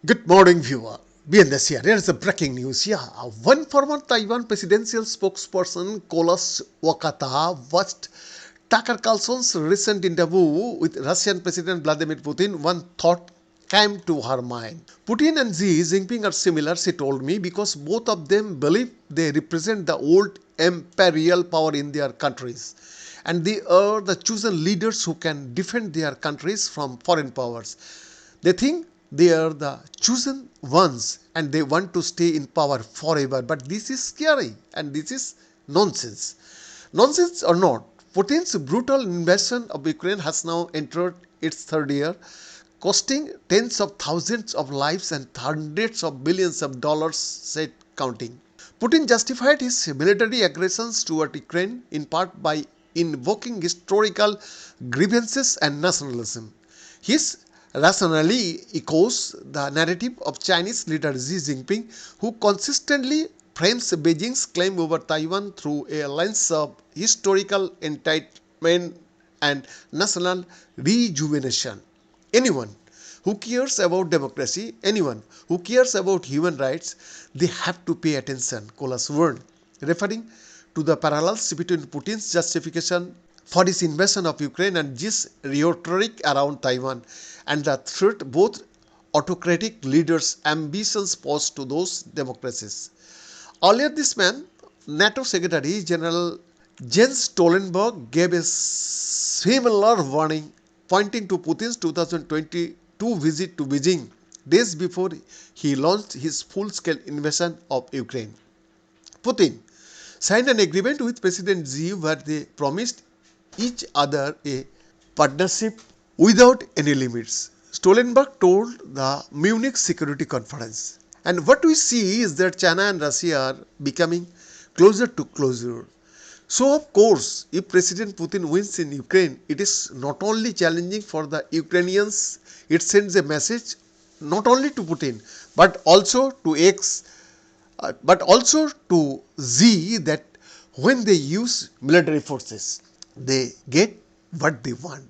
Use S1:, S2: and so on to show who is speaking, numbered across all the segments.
S1: Good morning, viewer. BNS here. Here's the breaking news. One former Taiwan presidential spokesperson, Kolas Wakata, watched Tucker Carlson's recent interview with Russian President Vladimir Putin. One thought came to her mind. Putin and Xi Jinping are similar, she told me, because both of them believe they represent the old imperial power in their countries. And they are the chosen leaders who can defend their countries from foreign powers. They think they are the chosen ones and they want to stay in power forever. But this is scary and this is nonsense. Nonsense or not, Putin's brutal invasion of Ukraine has now entered its third year, costing tens of thousands of lives and hundreds of billions of dollars, said counting. Putin justified his military aggressions toward Ukraine in part by invoking historical grievances and nationalism. His rationale echoes the narrative of Chinese leader Xi Jinping, who consistently frames Beijing's claim over Taiwan through a lens of historical entitlement and national rejuvenation. Anyone who cares about democracy, anyone who cares about human rights, they have to pay attention, Kolas warned, referring to the parallels between Putin's justification for his invasion of Ukraine and Xi's rhetoric around Taiwan and the threat both autocratic leaders' ambitions pose to those democracies. Earlier this month, NATO Secretary General Jens Stoltenberg gave a similar warning, pointing to Putin's 2022 visit to Beijing days before he launched his full-scale invasion of Ukraine. Putin signed an agreement with President Xi where they promised each other a partnership without any limits, Stoltenberg told the Munich Security Conference. And what we see is that China and Russia are becoming closer to closer. So, of course, if President Putin wins in Ukraine, it is not only challenging for the Ukrainians, it sends a message not only to Putin but also to Xi that when they use military forces, they get what they want.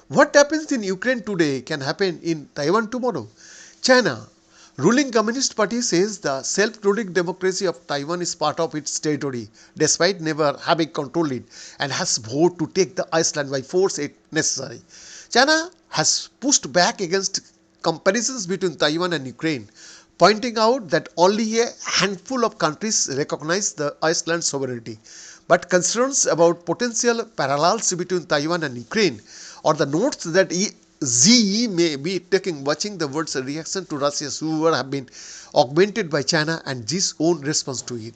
S1: What happens in Ukraine today can happen in Taiwan tomorrow. China, ruling Communist Party, says the self-ruling democracy of Taiwan is part of its territory, despite never having controlled it, and has vowed to take the island by force if necessary. China has pushed back against comparisons between Taiwan and Ukraine, pointing out that only a handful of countries recognize the Iceland's sovereignty. But concerns about potential parallels between Taiwan and Ukraine or the notes that Xi may be taking watching the world's reaction to Russia's war have been augmented by China and Xi's own response to it.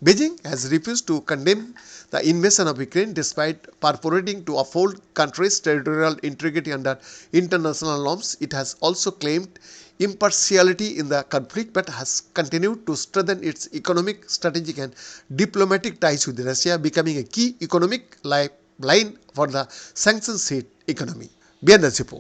S1: Beijing has refused to condemn the invasion of Ukraine despite purporting to uphold country's territorial integrity under international norms. It has also claimed impartiality in the conflict but has continued to strengthen its economic, strategic and diplomatic ties with Russia, becoming a key economic lifeline for the sanctions-hit economy. BNS report.